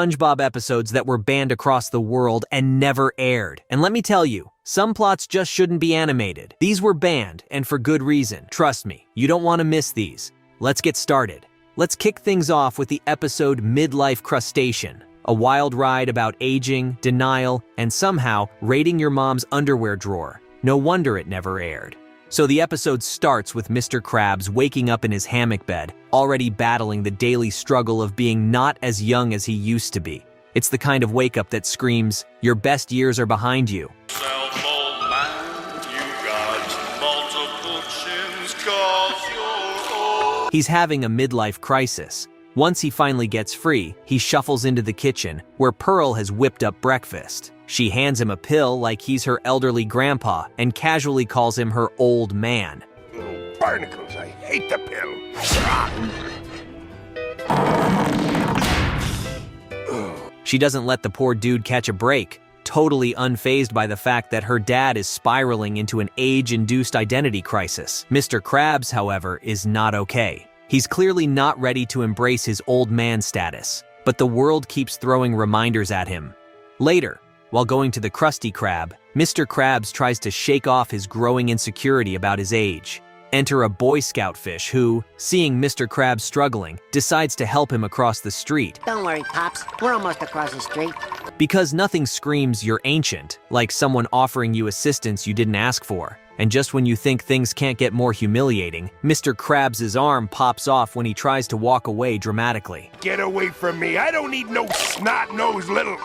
SpongeBob episodes that were banned across the world and never aired. And let me tell you, some plots just shouldn't be animated. These were banned, and for good reason. Trust me, you don't want to miss these. Let's get started. Let's kick things off with the episode Midlife Crustacean, a wild ride about aging, denial, and somehow raiding your mom's underwear drawer. No wonder it never aired. So the episode starts with Mr. Krabs waking up in his hammock bed, already battling the daily struggle of being not as young as he used to be. It's the kind of wake-up that screams, your best years are behind you. Self-made man, you got multiple chins 'cause you're old. He's having a midlife crisis. Once he finally gets free, he shuffles into the kitchen, where Pearl has whipped up breakfast. She hands him a pill like he's her elderly grandpa and casually calls him her old man. Oh, barnacles, I hate the pill. She doesn't let the poor dude catch a break, totally unfazed by the fact that her dad is spiraling into an age-induced identity crisis. Mr. Krabs, however, is not okay. He's clearly not ready to embrace his old man status, but the world keeps throwing reminders at him. Later, while going to the Krusty Krab, Mr. Krabs tries to shake off his growing insecurity about his age. Enter a Boy Scout fish who, seeing Mr. Krabs struggling, decides to help him across the street. Don't worry, Pops. We're almost across the street. Because nothing screams you're ancient, like someone offering you assistance you didn't ask for. And just when you think things can't get more humiliating, Mr. Krabs' arm pops off when he tries to walk away dramatically. Get away from me. I don't need no snot-nosed little...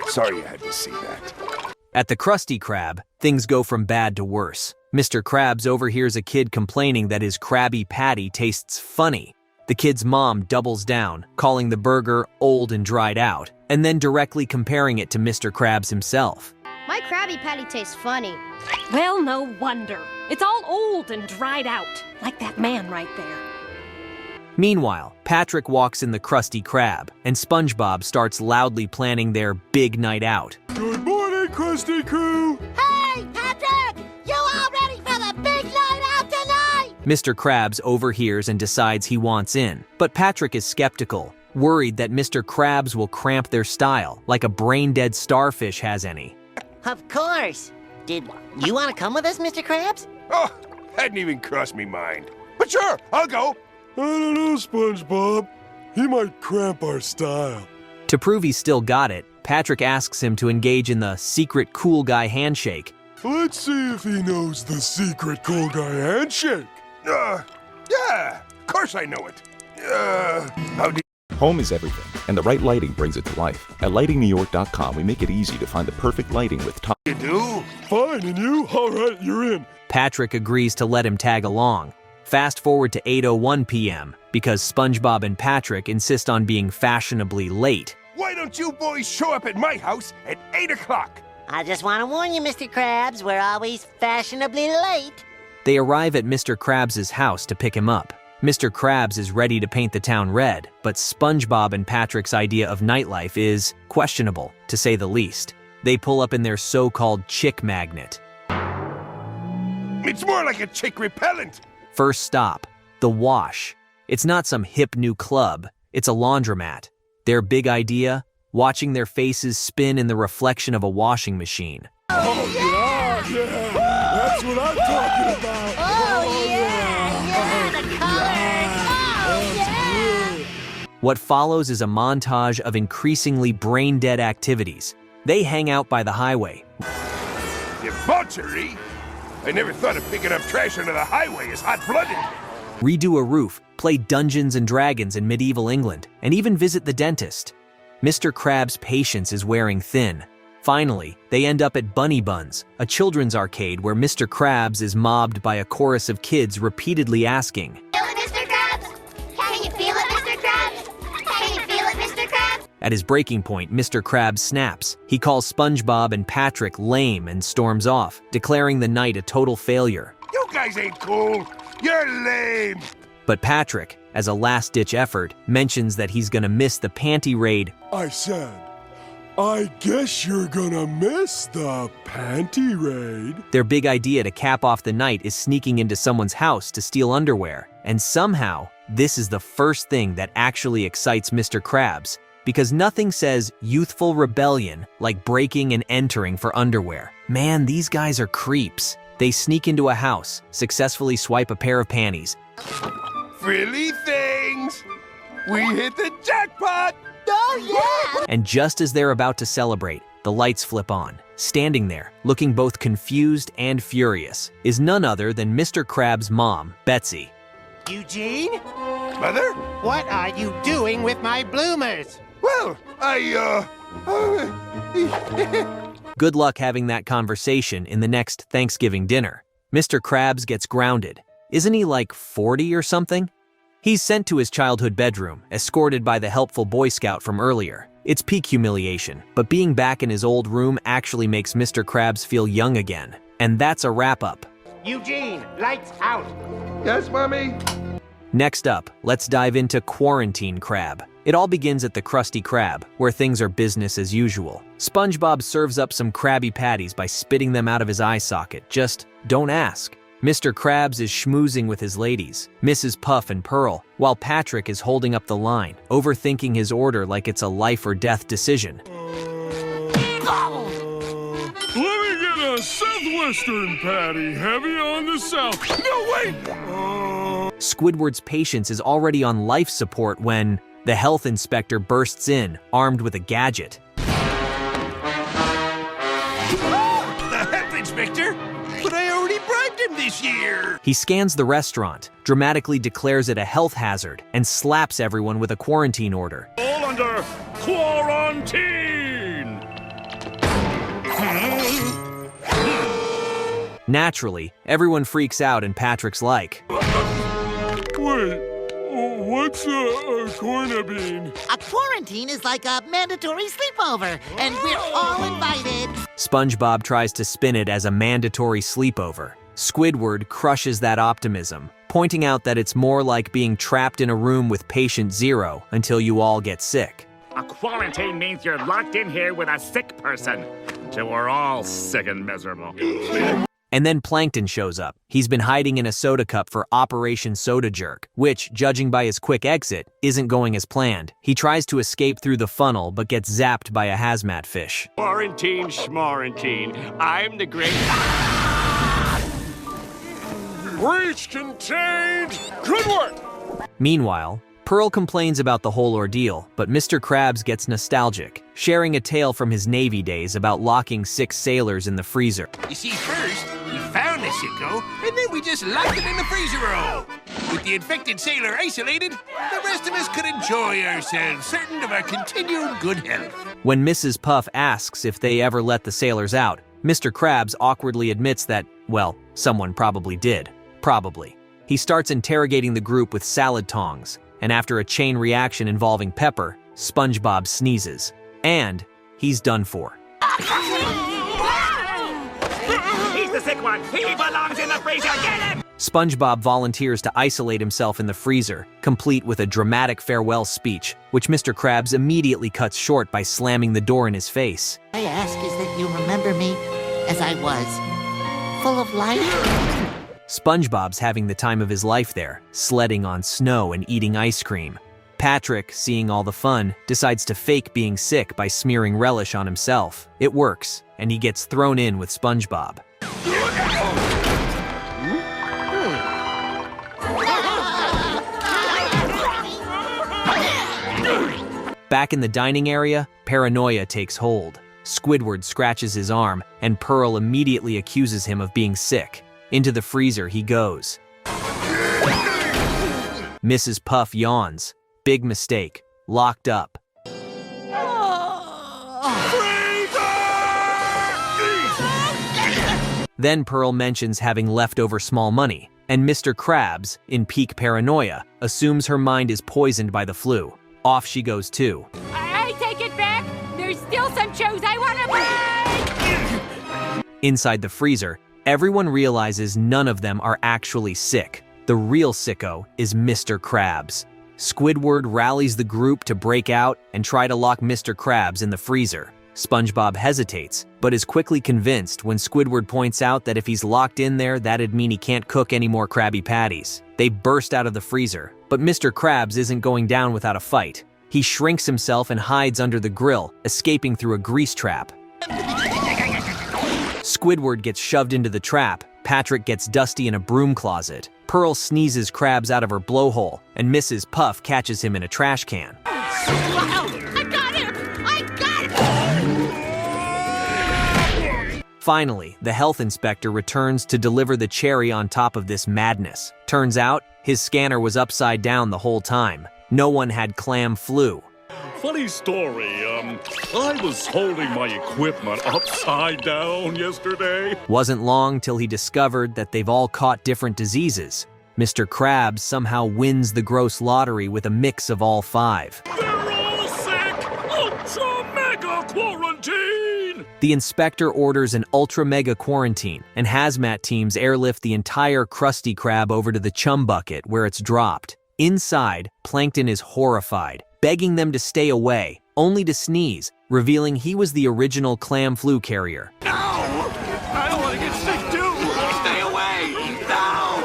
Sorry you had to see that. At the Krusty Krab, things go from bad to worse. Mr. Krabs overhears a kid complaining that his Krabby Patty tastes funny. The kid's mom doubles down, calling the burger old and dried out, and then directly comparing it to Mr. Krabs himself. My Krabby Patty tastes funny. Well, no wonder. It's all old and dried out, like that man right there. Meanwhile, Patrick walks in the Krusty Krab, and SpongeBob starts loudly planning their big night out. Good morning, Krusty Crew! Hey, Patrick! You all ready for the big night out tonight? Mr. Krabs overhears and decides he wants in, but Patrick is skeptical, worried that Mr. Krabs will cramp their style, like a brain-dead starfish has any. Of course. Did you want to come with us, Mr. Krabs? Oh, hadn't even crossed me mind. But sure, I'll go. I don't know, SpongeBob. He might cramp our style. To prove he's still got it, Patrick asks him to engage in the secret cool guy handshake. Let's see if he knows the secret cool guy handshake. Yeah, of course I know it. How do Home is everything, and the right lighting brings it to life. At lightingnewyork.com, we make it easy to find the perfect lighting with top... you do? Fine, and you? All right, you're in. Patrick agrees to let him tag along. Fast forward to 8:01 p.m. because SpongeBob and Patrick insist on being fashionably late. Why don't you boys show up at my house at 8 o'clock? I just want to warn you, Mr. Krabs, we're always fashionably late. They arrive at Mr. Krabs' house to pick him up. Mr. Krabs is ready to paint the town red, but SpongeBob and Patrick's idea of nightlife is questionable, to say the least. They pull up in their so-called chick magnet. It's more like a chick repellent. First stop, the Wash. It's not some hip new club, it's a laundromat. Their big idea? Watching their faces spin in the reflection of a washing machine. Oh, yeah. That's what I'm talking about. Oh, yeah, the colors. Oh, yeah. What follows is a montage of increasingly brain-dead activities. They hang out by the highway. Debauchery? I never thought of picking up trash under the highway as hot-blooded. Redo a roof, play Dungeons and Dragons in medieval England, and even visit the dentist. Mr. Krabs' patience is wearing thin. Finally, they end up at Bunny Buns, a children's arcade where Mr. Krabs is mobbed by a chorus of kids repeatedly asking, Feel it, Mr. Krabs? Can you feel it, Mr. Krabs? Can you feel it, Mr. Krabs? At his breaking point, Mr. Krabs snaps. He calls SpongeBob and Patrick lame and storms off, declaring the night a total failure. You guys ain't cool. You're lame. But Patrick, as a last-ditch effort, mentions that he's gonna miss the panty raid. I said, I guess you're gonna miss the panty raid. Their big idea to cap off the night is sneaking into someone's house to steal underwear. And somehow, this is the first thing that actually excites Mr. Krabs. because nothing says youthful rebellion like breaking and entering for underwear. Man, these guys are creeps. They sneak into a house, successfully swipe a pair of panties. Frilly things! We hit the jackpot! Oh, yeah! And just as they're about to celebrate, the lights flip on. Standing there, looking both confused and furious, is none other than Mr. Krabs' mom, Betsy. Eugene? Mother? What are you doing with my bloomers? Well, Good luck having that conversation in the next Thanksgiving dinner. Mr. Krabs gets grounded. Isn't he like 40 or something? He's sent to his childhood bedroom, escorted by the helpful Boy Scout from earlier. It's peak humiliation, but being back in his old room actually makes Mr. Krabs feel young again. And that's a wrap-up. Eugene, lights out. Yes, Mommy? Next up, let's dive into Quarantine Crab. It all begins at the Krusty Krab, where things are business as usual. SpongeBob serves up some Krabby Patties by spitting them out of his eye socket. Just don't ask. Mr. Krabs is schmoozing with his ladies, Mrs. Puff and Pearl, while Patrick is holding up the line, overthinking his order like it's a life or death decision. Let me get a Southwestern patty, heavy on the South. No, wait! Squidward's patience is already on life support when the health inspector bursts in, armed with a gadget. The health inspector? But I already bribed him this year! He scans the restaurant, dramatically declares it a health hazard, and slaps everyone with a quarantine order. All under quarantine! Naturally, everyone freaks out and Patrick's like, Wait, what's a corna bean? A quarantine is like a mandatory sleepover, and we're all invited. SpongeBob tries to spin it as a mandatory sleepover. Squidward crushes that optimism, pointing out that it's more like being trapped in a room with patient zero until you all get sick. A quarantine means you're locked in here with a sick person. So we're all sick and miserable. And then Plankton shows up. He's been hiding in a soda cup for Operation Soda Jerk, which, judging by his quick exit, isn't going as planned. He tries to escape through the funnel, but gets zapped by a hazmat fish. Quarantine schmarantine. I'm the great... Breach contained! Good work! Meanwhile, Pearl complains about the whole ordeal, but Mr. Krabs gets nostalgic, sharing a tale from his Navy days about locking 6 sailors in the freezer. You see, first, we found the sicko, and then we just locked him in the freezer roll. With the infected sailor isolated, the rest of us could enjoy ourselves, certain of our continued good health. When Mrs. Puff asks if they ever let the sailors out, Mr. Krabs awkwardly admits that, well, someone probably did. Probably. He starts interrogating the group with salad tongs, and after a chain reaction involving Pepper, SpongeBob sneezes. And he's done for. He's the sick one. He belongs in the freezer. Get him! SpongeBob volunteers to isolate himself in the freezer, complete with a dramatic farewell speech, which Mr. Krabs immediately cuts short by slamming the door in his face. I ask is that you remember me as I was, full of life. SpongeBob's having the time of his life there, sledding on snow and eating ice cream. Patrick, seeing all the fun, decides to fake being sick by smearing relish on himself. It works, and he gets thrown in with SpongeBob. Back in the dining area, paranoia takes hold. Squidward scratches his arm, and Pearl immediately accuses him of being sick. Into the freezer he goes. Mrs. Puff yawns. Big mistake. Locked up. Then Pearl mentions having leftover small money, and Mr. Krabs, in peak paranoia, assumes her mind is poisoned by the flu. Off she goes too. I take it back. There's still some shows I want to buy. Inside the freezer, everyone realizes none of them are actually sick. The real sicko is Mr. Krabs. Squidward rallies the group to break out and try to lock Mr. Krabs in the freezer. SpongeBob hesitates, but is quickly convinced when Squidward points out that if he's locked in there, that'd mean he can't cook any more Krabby Patties. They burst out of the freezer, but Mr. Krabs isn't going down without a fight. He shrinks himself and hides under the grill, escaping through a grease trap. Squidward gets shoved into the trap. Patrick gets Dusty in a broom closet. Pearl sneezes crabs out of her blowhole, and Mrs. Puff catches him in a trash can. I got him! I got him! Finally, the health inspector returns to deliver the cherry on top of this madness. Turns out, his scanner was upside down the whole time. No one had clam flu. Funny story, I was holding my equipment upside down yesterday. Wasn't long till he discovered that they've all caught different diseases. Mr. Krabs somehow wins the gross lottery with a mix of all 5. They're all sick! Ultra-mega quarantine! The inspector orders an ultra-mega quarantine, and hazmat teams airlift the entire Krusty Krab over to the chum bucket where it's dropped. Inside, Plankton is horrified, begging them to stay away, only to sneeze, revealing he was the original clam flu carrier. No! I don't want to get sick too! Stay away! No!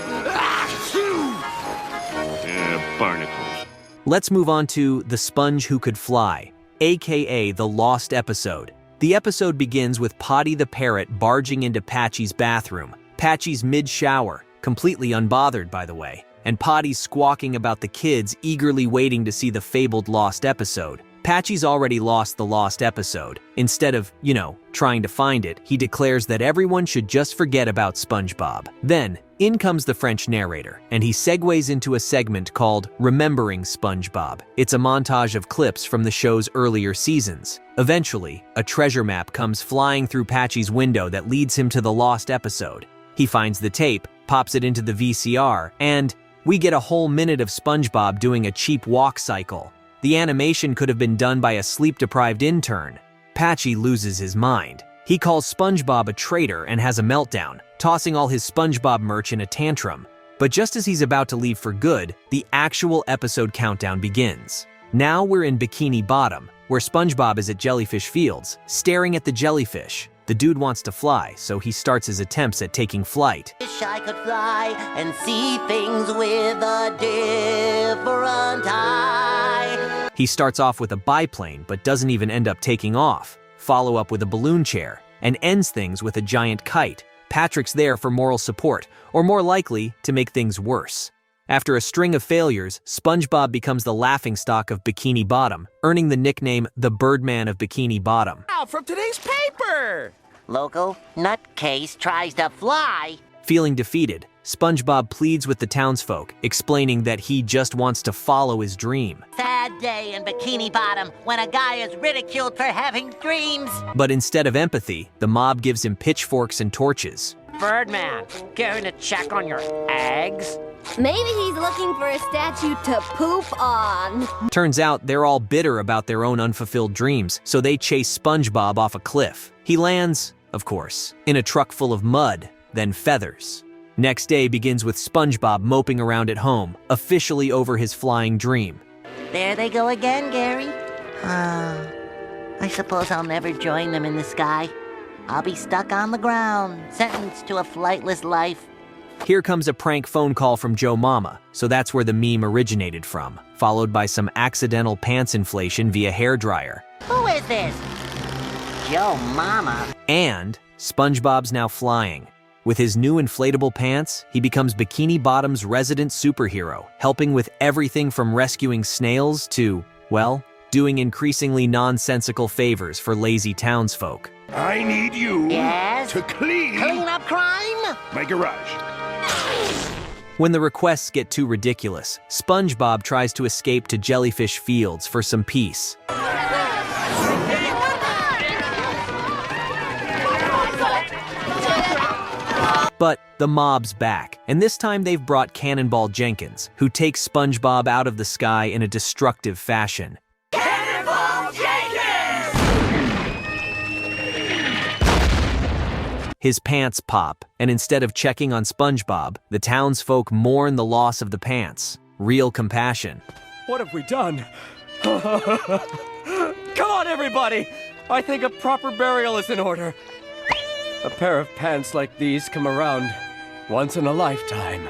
Barnacles. Let's move on to The Sponge Who Could Fly, aka The Lost Episode. The episode begins with Potty the Parrot barging into Patchy's bathroom. Patchy's mid-shower, completely unbothered by the way, and Potty's squawking about the kids eagerly waiting to see the fabled lost episode. Patchy's already lost the lost episode. Instead of, trying to find it, he declares that everyone should just forget about SpongeBob. Then, in comes the French narrator, and he segues into a segment called Remembering SpongeBob. It's a montage of clips from the show's earlier seasons. Eventually, a treasure map comes flying through Patchy's window that leads him to the lost episode. He finds the tape, pops it into the VCR, and we get a whole minute of SpongeBob doing a cheap walk cycle. The animation could have been done by a sleep-deprived intern. Patchy loses his mind. He calls SpongeBob a traitor and has a meltdown, tossing all his SpongeBob merch in a tantrum. But just as he's about to leave for good, the actual episode countdown begins. Now we're in Bikini Bottom, where SpongeBob is at Jellyfish Fields, staring at the jellyfish. The dude wants to fly, so he starts his attempts at taking flight. Wish I could fly and see things with a different eye. He starts off with a biplane, but doesn't even end up taking off. Follow up with a balloon chair, and ends things with a giant kite. Patrick's there for moral support, or more likely, to make things worse. After a string of failures, SpongeBob becomes the laughingstock of Bikini Bottom, earning the nickname the Birdman of Bikini Bottom. From today's paper! Local nutcase tries to fly. Feeling defeated, SpongeBob pleads with the townsfolk, explaining that he just wants to follow his dream. Sad day in Bikini Bottom when a guy is ridiculed for having dreams. But instead of empathy, the mob gives him pitchforks and torches. Birdman, going to check on your eggs? Maybe he's looking for a statue to poop on. Turns out they're all bitter about their own unfulfilled dreams, so they chase SpongeBob off a cliff. He lands, of course, in a truck full of mud, then feathers. Next day begins with SpongeBob moping around at home, officially over his flying dream. There they go again, Gary. I suppose I'll never join them in the sky. I'll be stuck on the ground, sentenced to a flightless life. Here comes a prank phone call from Joe Mama, so that's where the meme originated from, followed by some accidental pants inflation via hairdryer. Who is this? Joe Mama. And SpongeBob's now flying. With his new inflatable pants, he becomes Bikini Bottom's resident superhero, helping with everything from rescuing snails to, well, doing increasingly nonsensical favors for lazy townsfolk. I need you Yes? to clean Clean up crime? my garage. When the requests get too ridiculous, SpongeBob tries to escape to Jellyfish Fields for some peace. But the mob's back, and this time they've brought Cannonball Jenkins, who takes SpongeBob out of the sky in a destructive fashion. Cannonball Jenkins! His pants pop, and instead of checking on SpongeBob, the townsfolk mourn the loss of the pants. Real compassion. What have we done? Come on, everybody! I think a proper burial is in order. A pair of pants like these come around once in a lifetime.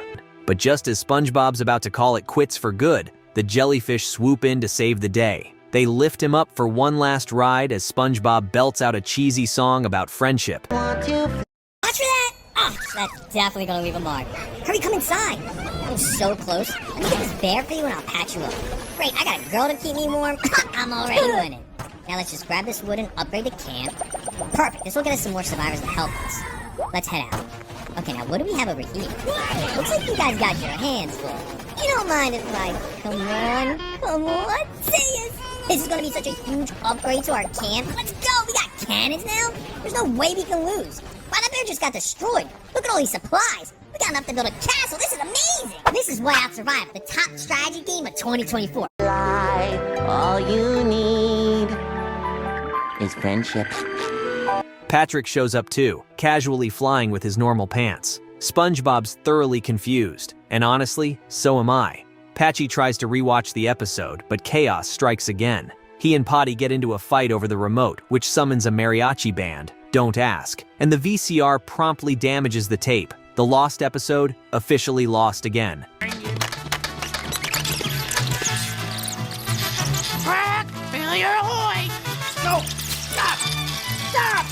But just as SpongeBob's about to call it quits for good, The jellyfish swoop in to save the day. They lift him up for one last ride as SpongeBob belts out a cheesy song about friendship. Watch for that! Oh, that's definitely gonna leave a mark. Hurry, come inside. I'm so close. Let me get this bear for you and I'll patch you up. Great, I got a girl to keep me warm. I'm already winning. Now let's just grab this wood and upgrade the camp. Perfect, this will get us some more survivors to help us. Let's head out. Okay, now what do we have over here? Looks like you guys got your hands full. You don't mind if I... Come on, say it. This is gonna be such a huge upgrade to our camp. Let's go, we got cannons now? There's no way we can lose. Wow, that bear just got destroyed. Look at all these supplies. We got enough to build a castle. This is amazing. This is Way Out Survive, the top strategy game of 2024. All you need is friendship. Patrick shows up too, casually flying with his normal pants. SpongeBob's thoroughly confused, and honestly, so am I. Patchy tries to rewatch the episode, but chaos strikes again. He and Potty get into a fight over the remote, which summons a mariachi band. Don't ask. And the VCR promptly damages the tape. The lost episode, officially lost again. Crack! Failure ahoy! No! Stop! Stop!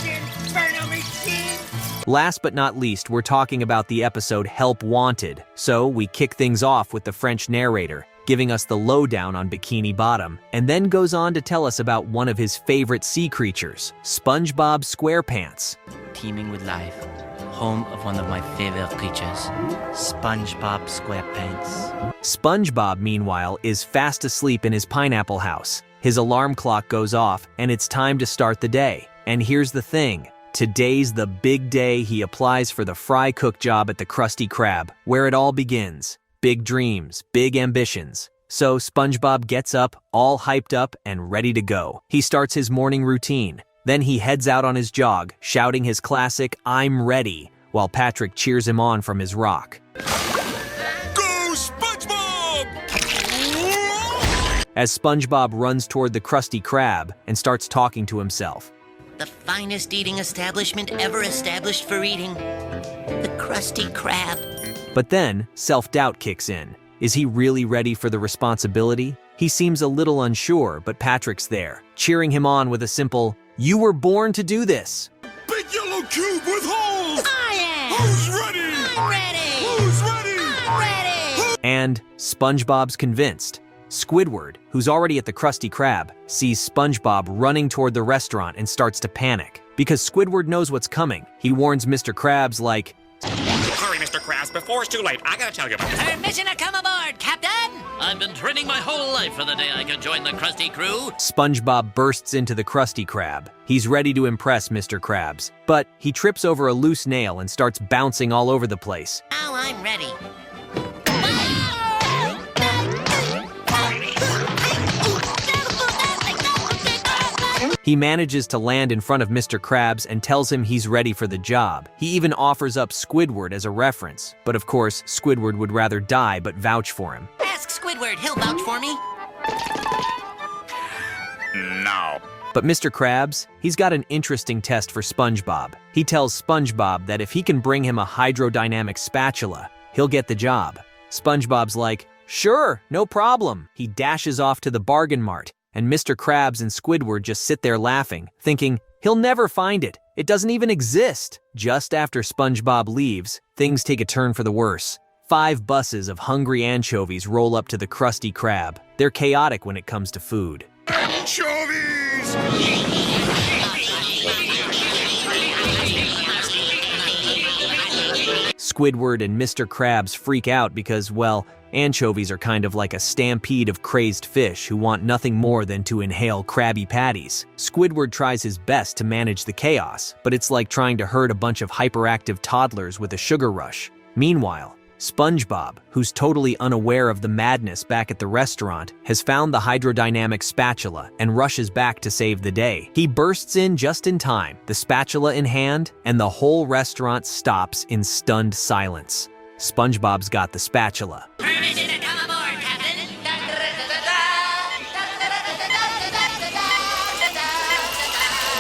Inferno machine! Last but not least, we're talking about the episode Help Wanted. So we kick things off with the French narrator, giving us the lowdown on Bikini Bottom, and then goes on to tell us about one of his favorite sea creatures, SpongeBob SquarePants. Teeming with life, home of one of my favorite creatures, SpongeBob SquarePants. SpongeBob, meanwhile, is fast asleep in his pineapple house. His alarm clock goes off, and it's time to start the day. And here's the thing. Today's the big day he applies for the fry cook job at the Krusty Krab, where it all begins. Big dreams, big ambitions. So SpongeBob gets up, all hyped up and ready to go. He starts his morning routine. Then he heads out on his jog, shouting his classic, "I'm ready," while Patrick cheers him on from his rock. Go, SpongeBob! As SpongeBob runs toward the Krusty Krab and starts talking to himself. The finest eating establishment ever established for eating. The Krusty Krab. But then, self-doubt kicks in. Is he really ready for the responsibility? He seems a little unsure, but Patrick's there, cheering him on with a simple, "You were born to do this." Big yellow cube with holes! I am! Who's ready? I'm ready! Who's ready? I'm ready! And SpongeBob's convinced. Squidward, who's already at the Krusty Krab, sees SpongeBob running toward the restaurant and starts to panic. Because Squidward knows what's coming, he warns Mr. Krabs like, Hurry, Mr. Krabs, before it's too late. I gotta tell you about this. Permission to come aboard, Captain! I've been training my whole life for the day I can join the Krusty crew. SpongeBob bursts into the Krusty Krab. He's ready to impress Mr. Krabs, but he trips over a loose nail and starts bouncing all over the place. Now I'm ready. He manages to land in front of Mr. Krabs and tells him he's ready for the job. He even offers up Squidward as a reference, but of course, Squidward would rather die but vouch for him. Ask Squidward, he'll vouch for me. No. But Mr. Krabs, he's got an interesting test for SpongeBob. He tells SpongeBob that if he can bring him a hydrodynamic spatula, he'll get the job. SpongeBob's like, "Sure, no problem." He dashes off to the bargain mart, and Mr. Krabs and Squidward just sit there laughing, thinking, he'll never find it. It doesn't even exist. Just after SpongeBob leaves, things take a turn for the worse. 5 buses of hungry anchovies roll up to the Krusty Krab. They're chaotic when it comes to food. Anchovies! Squidward and Mr. Krabs freak out because, well, anchovies are kind of like a stampede of crazed fish who want nothing more than to inhale Krabby Patties. Squidward tries his best to manage the chaos, but it's like trying to herd a bunch of hyperactive toddlers with a sugar rush. Meanwhile, SpongeBob, who's totally unaware of the madness back at the restaurant, has found the hydrodynamic spatula and rushes back to save the day. He bursts in just in time, the spatula in hand, and the whole restaurant stops in stunned silence. SpongeBob's got the spatula. Permission to come aboard, Captain.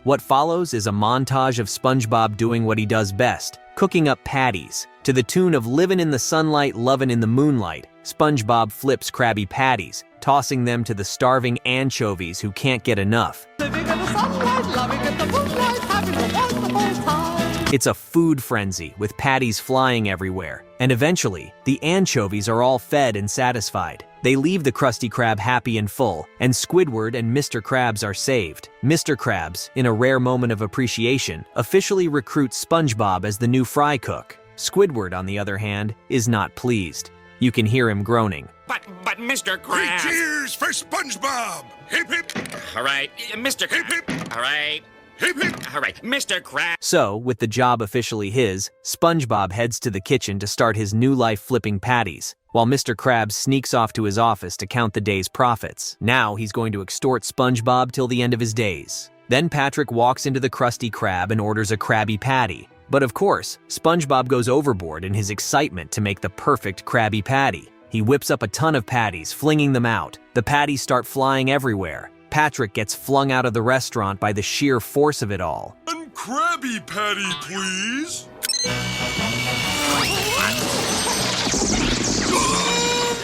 What follows is a montage of SpongeBob doing what he does best, cooking up patties. To the tune of "Livin' in the Sunlight, Lovin' in the Moonlight," SpongeBob flips Krabby Patties, tossing them to the starving anchovies who can't get enough. It's a food frenzy, with patties flying everywhere. And eventually, the anchovies are all fed and satisfied. They leave the Krusty Krab happy and full, and Squidward and Mr. Krabs are saved. Mr. Krabs, in a rare moment of appreciation, officially recruits SpongeBob as the new fry cook. Squidward, on the other hand, is not pleased. You can hear him groaning. But Mr. Krabs... Cheers for SpongeBob! Hip hip! All right, Mr. Krabs... Hip hip! All right. Hip hip! All right, Mr. Krabs... So, with the job officially his, SpongeBob heads to the kitchen to start his new life flipping patties, while Mr. Krabs sneaks off to his office to count the day's profits. Now he's going to extort SpongeBob till the end of his days. Then Patrick walks into the Krusty Krab and orders a Krabby Patty. But of course, SpongeBob goes overboard in his excitement to make the perfect Krabby Patty. He whips up a ton of patties, flinging them out. The patties start flying everywhere. Patrick gets flung out of the restaurant by the sheer force of it all. One Krabby Patty, please.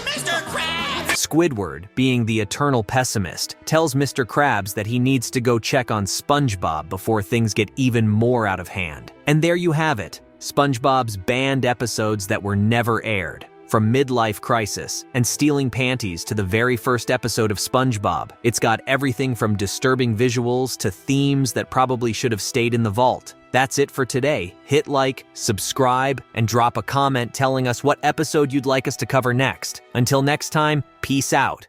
Mr. Krabs! Squidward, being the eternal pessimist, tells Mr. Krabs that he needs to go check on SpongeBob before things get even more out of hand. And there you have it, SpongeBob's banned episodes that were never aired. From Midlife Crisis and Stealing Panties to the very first episode of SpongeBob, it's got everything from disturbing visuals to themes that probably should have stayed in the vault. That's it for today. Hit like, subscribe, and drop a comment telling us what episode you'd like us to cover next. Until next time, peace out.